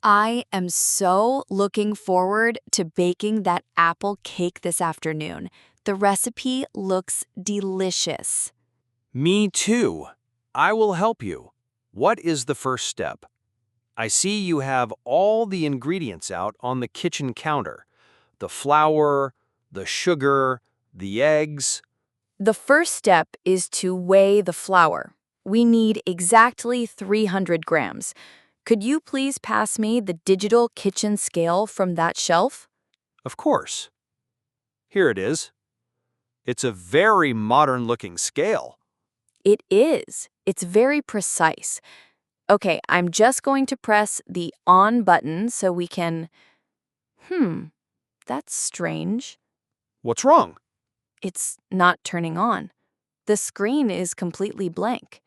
I am so looking forward to baking that apple cake this afternoon. The recipe looks delicious. Me too. I will help you. What is the first step? I see you have all the ingredients out on the kitchen counter. The flour, the sugar, the eggs. The first step is to weigh the flour. We need exactly 300 grams. Could you please pass me the digital kitchen scale from that shelf? Of course. Here it is. It's a very modern-looking scale. It is. It's very precise. Okay, I'm just going to press the on button so we can... That's strange. What's wrong? It's not turning on. The screen is completely blank.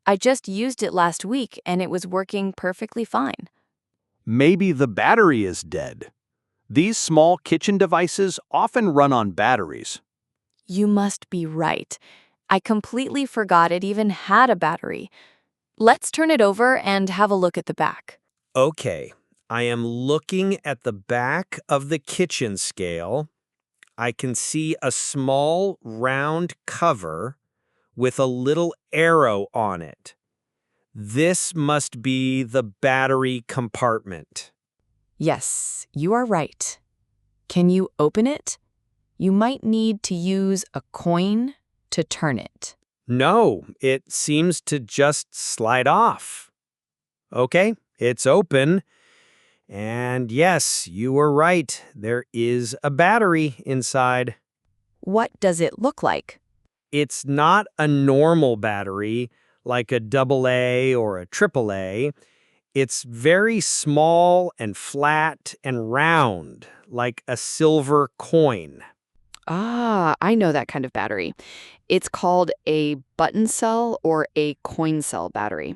I just used it last week and it was working perfectly fine. Maybe the battery is dead. These small kitchen devices often run on batteries. You must be right. I completely forgot it even had a battery. Let's turn it over and have a look at the back. Okay, I am looking at the back of the kitchen scale. I can see a small round cover with a little arrow on it. This must be the battery compartment. Yes, you are right. Can you open it? You might need to use a coin to turn it. No, it seems to just slide off. Okay, it's open. And yes, you were right. There is a battery inside. What does it look like? It's not a normal battery like a AA or a AAA. It's very small and flat and round, like a silver coin. Ah, I know that kind of battery. It's called a button cell or a coin cell battery.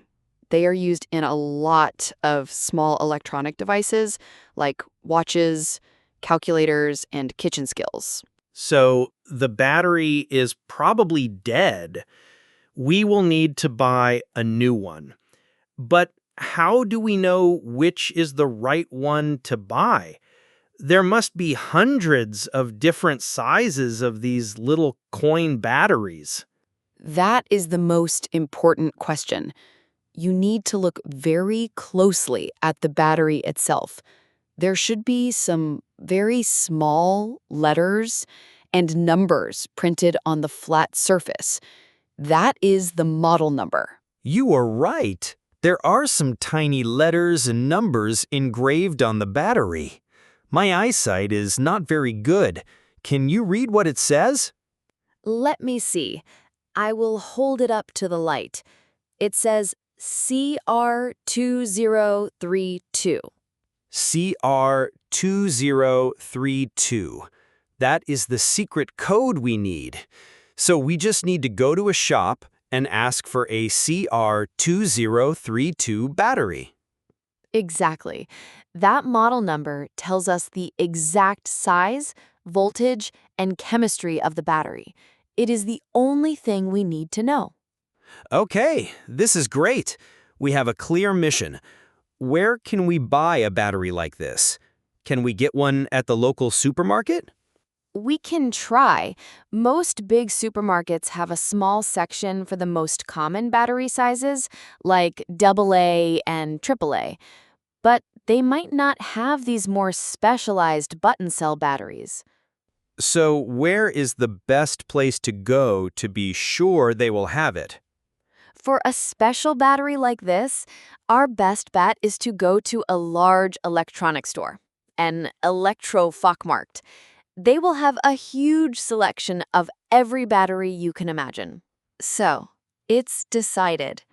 They are used in a lot of small electronic devices like watches, calculators, and kitchen skills. So the battery is probably dead. We will need to buy a new one. But how do we know which is the right one to buy? There must be hundreds of different sizes of these little coin batteries. That is the most important question. You need to look very closely at the battery itself. There should be some very small letters and numbers printed on the flat surface. That is the model number. You are right. There are some tiny letters and numbers engraved on the battery. My eyesight is not very good. Can you read what it says? Let me see. I will hold it up to the light. It says CR2032. CR2032. That is the secret code we need. So we just need to go to a shop and ask for a CR2032 battery. Exactly. That model number tells us the exact size, voltage, and chemistry of the battery. It is the only thing we need to know. Okay, this is great. We have a clear mission. Where can we buy a battery like this? Can we get one at the local supermarket? We can try. Most big supermarkets have a small section for the most common battery sizes, like AA and AAA. But they might not have these more specialized button cell batteries. So where is the best place to go to be sure they will have it? For a special battery like this, our best bet is to go to a large electronics store, an Electrofachmarkt. They will have a huge selection of every battery you can imagine. So, it's decided.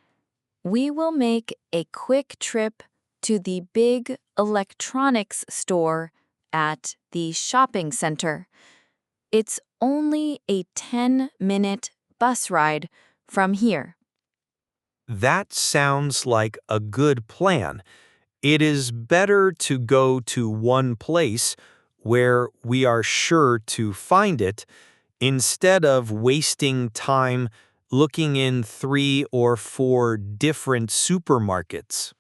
We will make a quick trip to the big electronics store at the shopping center. It's only a 10-minute bus ride from here. That sounds like a good plan. It is better to go to one place where we are sure to find it instead of wasting time looking in 3 or 4 different supermarkets.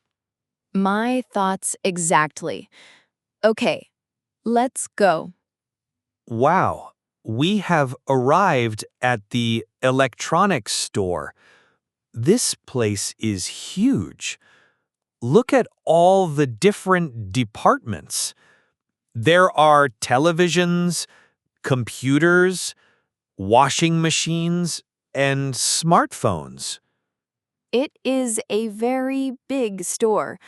My thoughts exactly. Okay, let's go. Wow, we have arrived at the electronics store. This place is huge. Look at all the different departments. There are televisions, computers, washing machines, and smartphones. It is a very big store.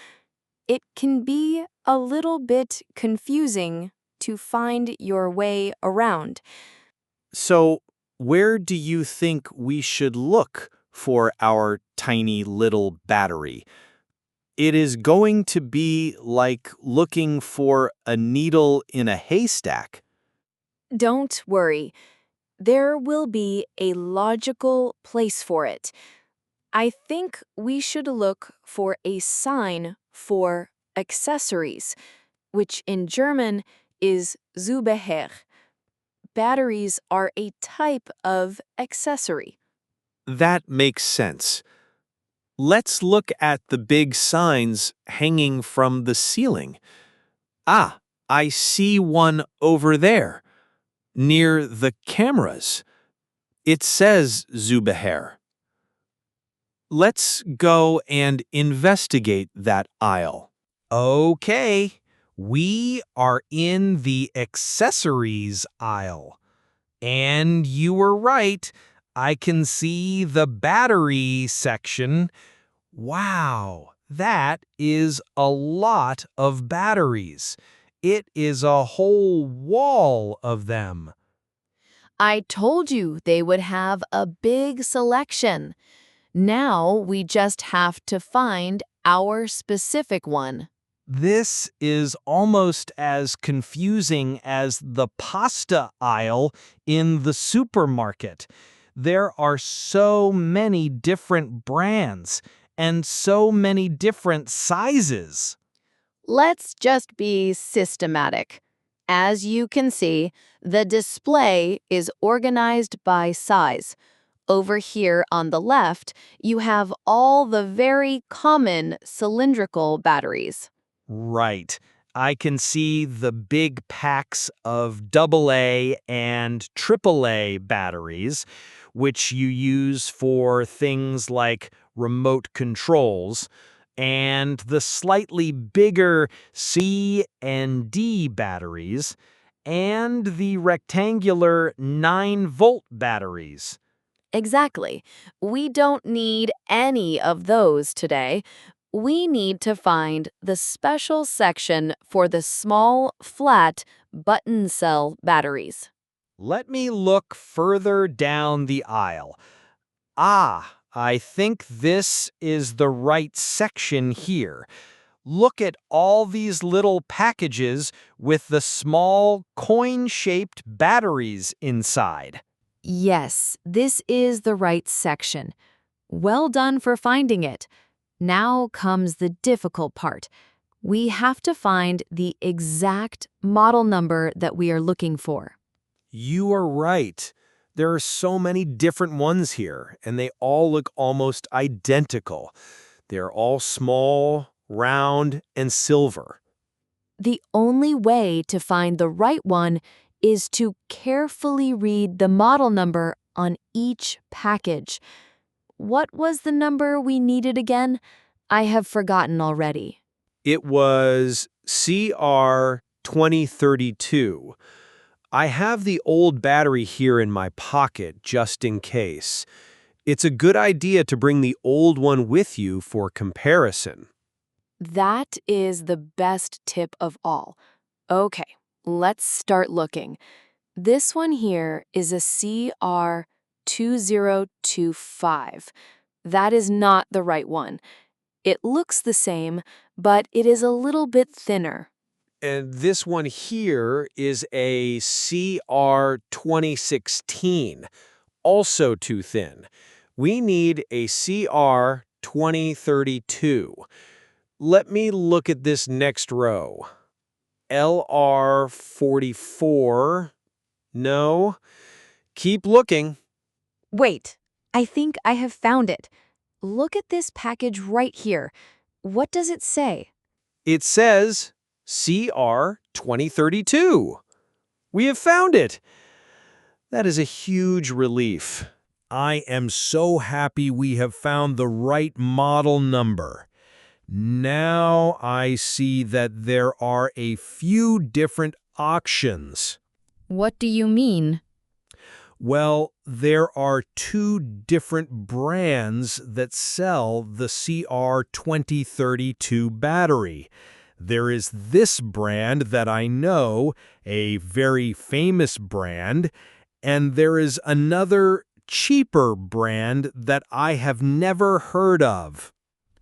It can be a little bit confusing to find your way around. So, where do you think we should look for our tiny little battery? It is going to be like looking for a needle in a haystack. Don't worry, there will be a logical place for it. I think we should look for a sign for accessories, which in German is Zubehör. Batteries are a type of accessory. That makes sense. Let's look at the big signs hanging from the ceiling. Ah, I see one over there, near the cameras. It says Zubehör. Let's go and investigate that aisle. Okay, we are in the accessories aisle. And you were right, I can see the battery section. Wow, that is a lot of batteries. It is a whole wall of them. I told you they would have a big selection. Now we just have to find our specific one. This is almost as confusing as the pasta aisle in the supermarket. There are so many different brands and so many different sizes. Let's just be systematic. As you can see, the display is organized by size. Over here on the left, you have all the very common cylindrical batteries. Right. I can see the big packs of AA and AAA batteries, which you use for things like remote controls, and the slightly bigger C and D batteries, and the rectangular 9-volt batteries. Exactly. We don't need any of those today. We need to find the special section for the small, flat, button cell batteries. Let me look further down the aisle. Ah, I think this is the right section here. Look at all these little packages with the small coin-shaped batteries inside. Yes, this is the right section. Well done for finding it. Now comes the difficult part. We have to find the exact model number that we are looking for. You are right. There are so many different ones here, and they all look almost identical. They're all small, round, and silver. The only way to find the right one is to carefully read the model number on each package. What was the number we needed again? I have forgotten already. It was CR 2032. I have the old battery here in my pocket just in case. It's a good idea to bring the old one with you for comparison. That is the best tip of all. Okay, let's start looking. This one here is a CR2025. That is not the right one. It looks the same, but it is a little bit thinner. And this one here is a CR 2016, also too thin. We need a CR 2032. Let me look at this next row. LR 44. No. Keep looking. Wait, I think I have found it. Look at this package right here. What does it say? It says CR 2032. We have found it. That is a huge relief. I am so happy we have found the right model number. Now I see that there are a few different auctions. What do you mean? Well, there are two different brands that sell the CR2032 battery. There is this brand that I know, a very famous brand, and there is another cheaper brand that I have never heard of.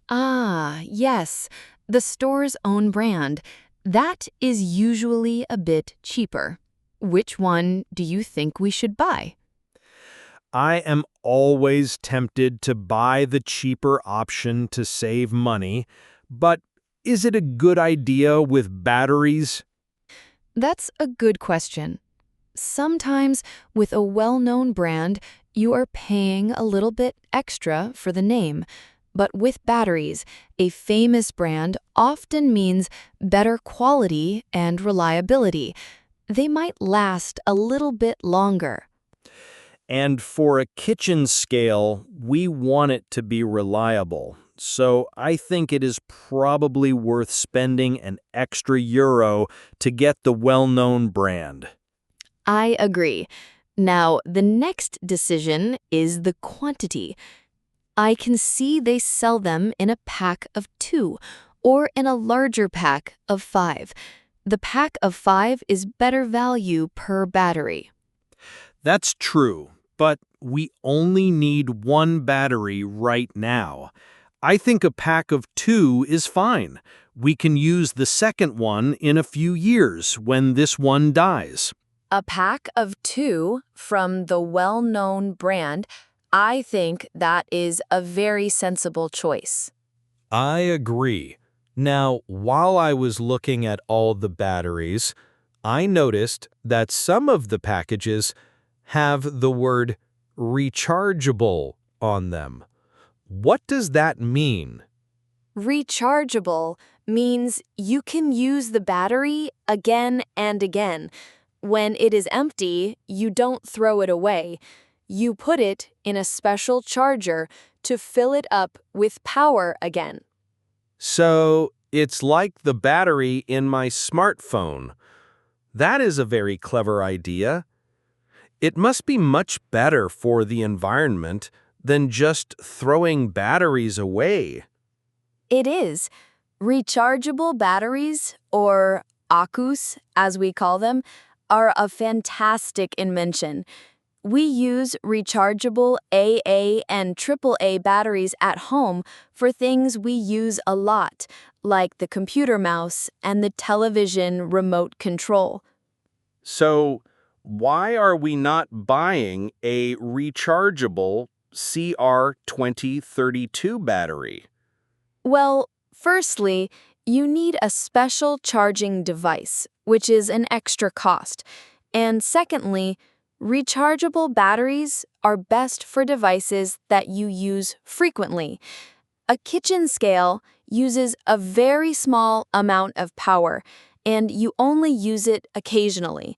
Ah, yes, the store's own brand. That is usually a bit cheaper. Which one do you think we should buy? I am always tempted to buy the cheaper option to save money, but is it a good idea with batteries? That's a good question. Sometimes, with a well-known brand, you are paying a little bit extra for the name. But with batteries, a famous brand often means better quality and reliability. They might last a little bit longer. And for a kitchen scale, we want it to be reliable. So I think it is probably worth spending an extra euro to get the well-known brand. I agree. Now, the next decision is the quantity. I can see they sell them in a pack of 2 or in a larger pack of 5. The pack of 5 is better value per battery. That's true, but we only need one battery right now. I think a pack of 2 is fine. We can use the second one in a few years when this one dies. A pack of 2 from the well-known brand, I think that is a very sensible choice. I agree. Now, while I was looking at all the batteries, I noticed that some of the packages have the word rechargeable on them. What does that mean? Rechargeable means you can use the battery again and again. When it is empty, you don't throw it away. You put it in a special charger to fill it up with power again. So, it's like the battery in my smartphone. That is a very clever idea. It must be much better for the environment than just throwing batteries away. It is. Rechargeable batteries, or acus as we call them, are a fantastic invention. We use rechargeable AA and AAA batteries at home for things we use a lot, like the computer mouse and the television remote control. So, why are we not buying a rechargeable CR2032 battery? Well, firstly, you need a special charging device, which is an extra cost. And secondly, rechargeable batteries are best for devices that you use frequently. A kitchen scale uses a very small amount of power, and you only use it occasionally.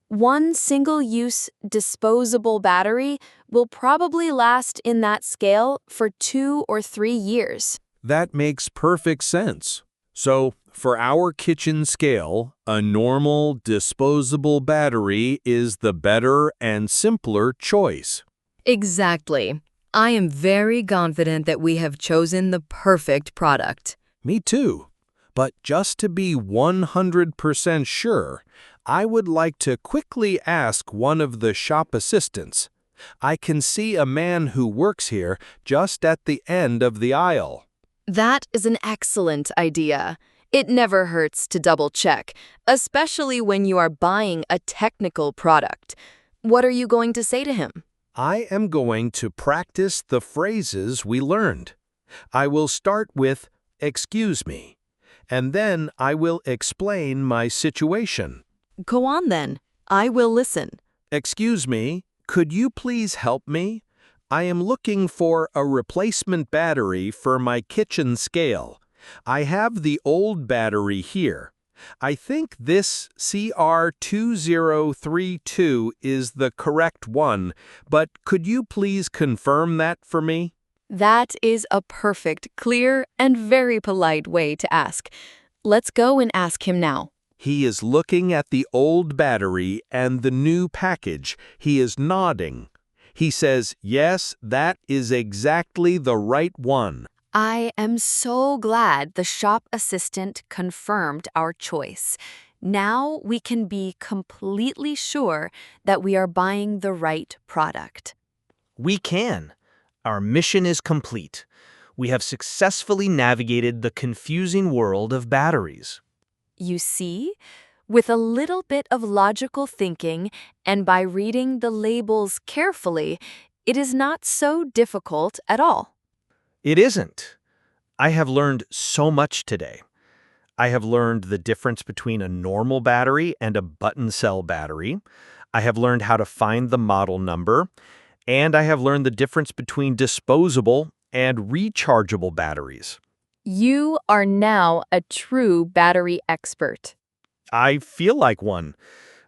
One single-use disposable battery will probably last in that scale for 2 or 3 years. That makes perfect sense. So, for our kitchen scale, a normal disposable battery is the better and simpler choice. Exactly. I am very confident that we have chosen the perfect product. Me too. But just to be 100% sure, I would like to quickly ask one of the shop assistants. I can see a man who works here just at the end of the aisle. That is an excellent idea. It never hurts to double-check, especially when you are buying a technical product. What are you going to say to him? I am going to practice the phrases we learned. I will start with, "Excuse me," and then I will explain my situation. Go on then. I will listen. "Excuse me, could you please help me? I am looking for a replacement battery for my kitchen scale. I have the old battery here. I think this CR2032 is the correct one, but could you please confirm that for me? That is a perfect, clear, and very polite way to ask. Let's go and ask him now. He is looking at the old battery and the new package. He is nodding. He says, yes, that is exactly the right one. I am so glad the shop assistant confirmed our choice. Now we can be completely sure that we are buying the right product. We can. Our mission is complete. We have successfully navigated the confusing world of batteries. You see, with a little bit of logical thinking and by reading the labels carefully, it is not so difficult at all. It isn't. I have learned so much today. I have learned the difference between a normal battery and a button cell battery. I have learned how to find the model number. And I have learned the difference between disposable and rechargeable batteries. You are now a true battery expert. I feel like one.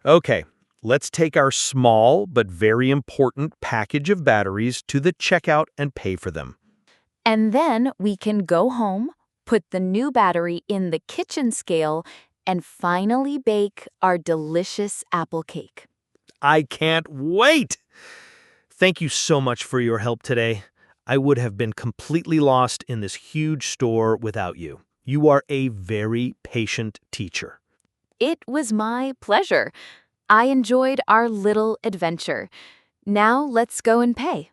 Okay, let's take our small but very important package of batteries to the checkout and pay for them. And then we can go home, put the new battery in the kitchen scale, and finally bake our delicious apple cake. I can't wait! Thank you so much for your help today. I would have been completely lost in this huge store without you. You are a very patient teacher. It was my pleasure. I enjoyed our little adventure. Now let's go and pay.